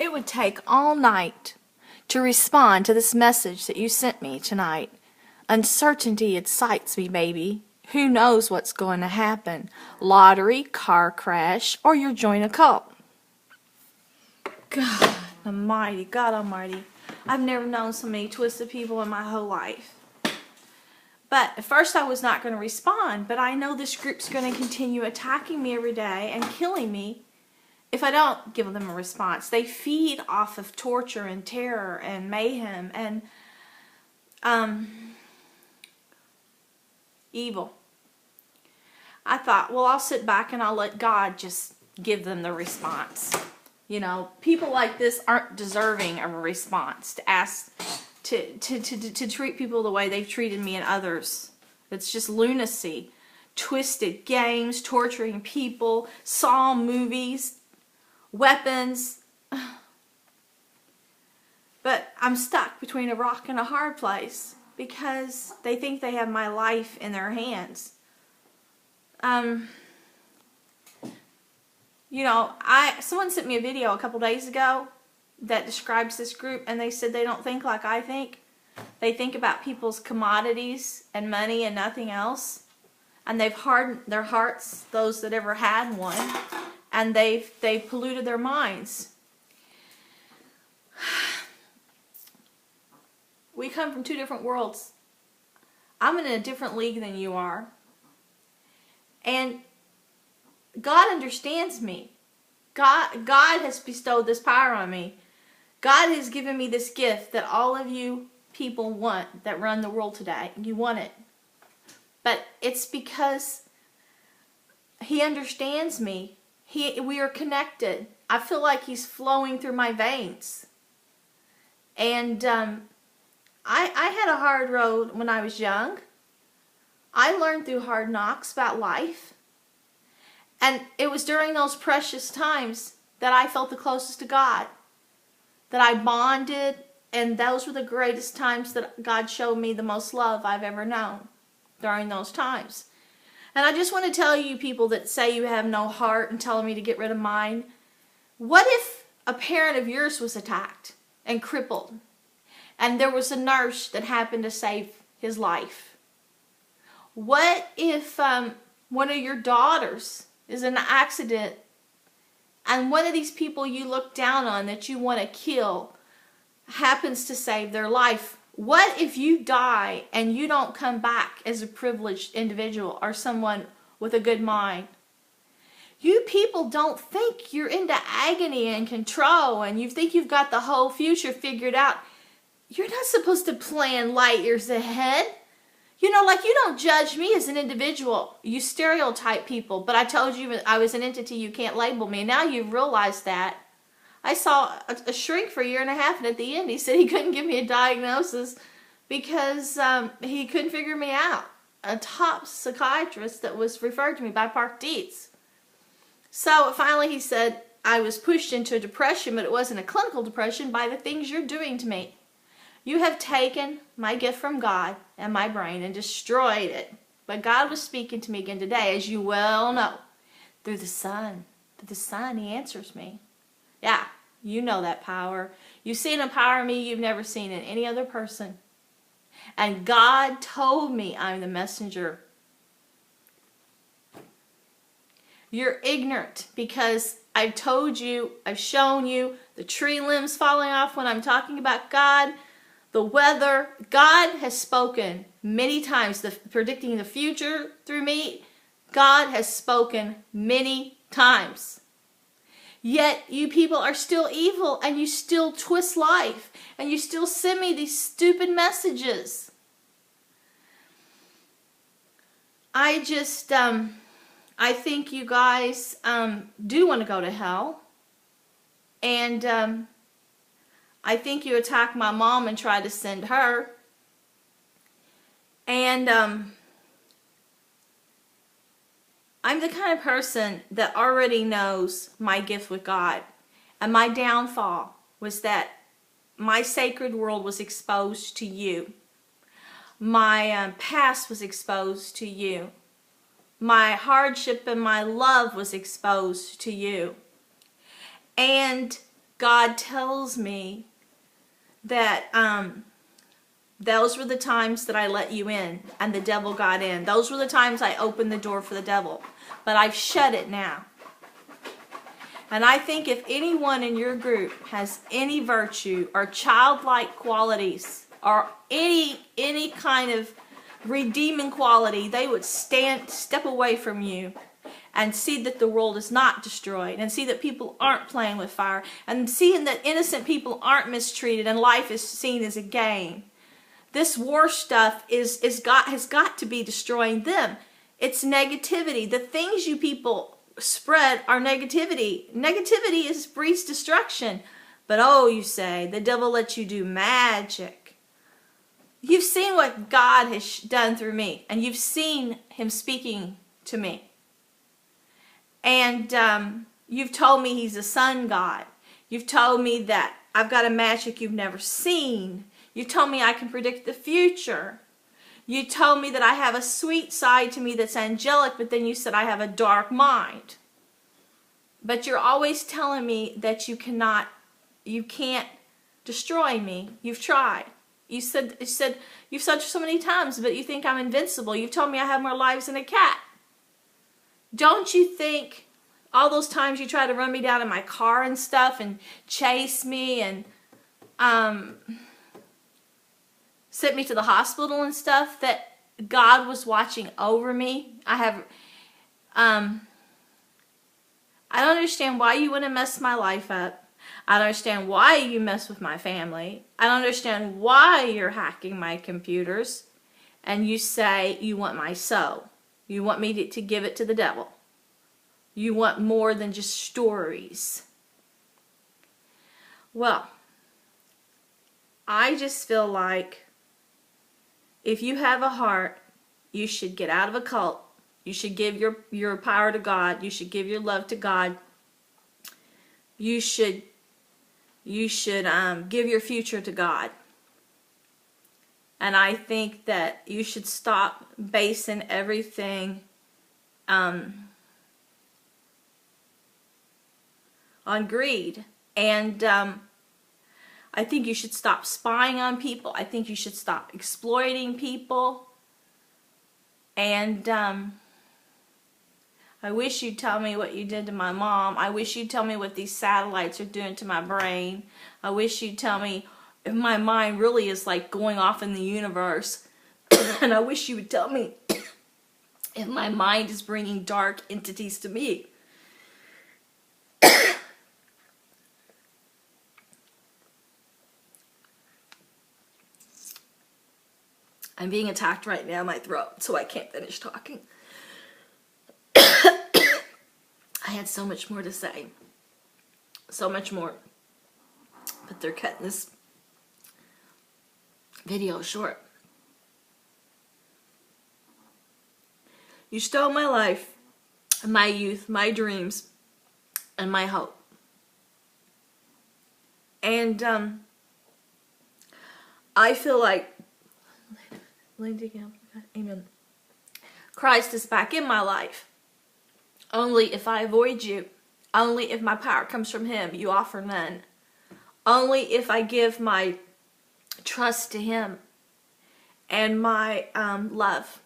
It would take all night to respond to this message that you sent me tonight. Uncertainty excites me, baby. Who knows what's going to happen? Lottery, car crash, or you'll join a cult. God almighty, God almighty. I've never known so many twisted people in my whole life. But at first I was not going to respond, but I know this group's going to continue attacking me every day and killing me if I don't give them a response. They feed off of torture and terror and mayhem and evil. I thought, well, I'll sit back and I'll let God just give them the response. You know, people like this aren't deserving of a response to ask to treat people the way they've treated me and others. It's just lunacy. Twisted games, torturing people, Saw movies, weapons. But I'm stuck between a rock and a hard place because they think they have my life in their hands. You know, someone sent me a video a couple days ago that describes this group, and they said they don't think like I think. They think about people's commodities and money and nothing else. And they've hardened their hearts, those that ever had one, and they've polluted their minds. We come from two different worlds. I'm in a different league than you are. And God understands me. God has bestowed this power on me. God has given me this gift that all of you people want that run the world today. You want it. But it's because He understands me. We are connected. I feel like He's flowing through my veins. And I had a hard road when I was young. I learned through hard knocks about life. And it was during those precious times that I felt the closest to God. That I bonded, and those were the greatest times that God showed me the most love I've ever known during those times. And I just want to tell you people that say you have no heart and telling me to get rid of mine, what if a parent of yours was attacked and crippled, and there was a nurse that happened to save his life? What if one of your daughters is in an accident and one of these people you look down on that you want to kill happens to save their life? What if you die and you don't come back as a privileged individual or someone with a good mind? You people don't think you're into agony and control and you think you've got the whole future figured out. You're not supposed to plan light years ahead. You know, like, you don't judge me as an individual. You stereotype people. But I told you I was an entity. You can't label me. Now you've realized that. I saw a shrink for a year and a half, and at the end he said he couldn't give me a diagnosis because he couldn't figure me out. A top psychiatrist that was referred to me by Park Dietz. So finally he said I was pushed into a depression, but it wasn't a clinical depression, by the things you're doing to me. You have taken my gift from God and my brain and destroyed it. But God was speaking to me again today, as you well know, through the Son. Through the Son, He answers me. Yeah, you know that power. You've seen a power in me you've never seen in any other person. And God told me I'm the messenger. You're ignorant because I've told you, I've shown you the tree limbs falling off when I'm talking about God, the weather. God has spoken many times, predicting the future through me. God has spoken many times. Yet you people are still evil and you still twist life and you still send me these stupid messages. I just, I think you guys do want to go to hell. And I think you attacked my mom and tried to send her. And I'm the kind of person that already knows my gift with God. And my downfall was that my sacred world was exposed to you. My past was exposed to you. My hardship and my love was exposed to you. And God tells me that those were the times that I let you in and the devil got in. Those were the times I opened the door for the devil. But I've shut it now. And I think if anyone in your group has any virtue or childlike qualities or any kind of redeeming quality, they would step away from you and see that the world is not destroyed, and see that people aren't playing with fire, and seeing that innocent people aren't mistreated and life is seen as a game. This war stuff has got to be destroying them. It's negativity. The things you people spread are negativity. Negativity breeds destruction. But oh, you say, the devil lets you do magic. You've seen what God has done through me, and you've seen him speaking to me. And you've told me he's a sun god. You've told me that I've got a magic you've never seen. You told me I can predict the future. You told me that I have a sweet side to me that's angelic, but then you said I have a dark mind. But you're always telling me that you can't destroy me. You've tried. You've said so many times, but you think I'm invincible. You've told me I have more lives than a cat. Don't you think all those times you tried to run me down in my car and stuff and chase me and sent me to the hospital and stuff, that God was watching over me? I don't understand why you want to mess my life up. I don't understand why you mess with my family. I don't understand why you're hacking my computers. And you say you want my soul. You want me to give it to the devil. You want more than just stories. Well, I just feel like if you have a heart, you should get out of a cult. You should give your power to God. You should give your love to God. You should give your future to God. And I think that you should stop basing everything on greed. And I think you should stop spying on people. I think you should stop exploiting people. And I wish you'd tell me what you did to my mom. I wish you'd tell me what these satellites are doing to my brain. I wish you'd tell me if my mind really is like going off in the universe. And I wish you would tell me if my mind is bringing dark entities to me. I'm being attacked right now in my throat, so I can't finish talking. I had so much more to say. So much more. But they're cutting this video short. You stole my life, my youth, my dreams, and my hope. And I feel like amen. Christ is back in my life. Only if I avoid you. Only if my power comes from him, you offer none. Only if I give my trust to him and my love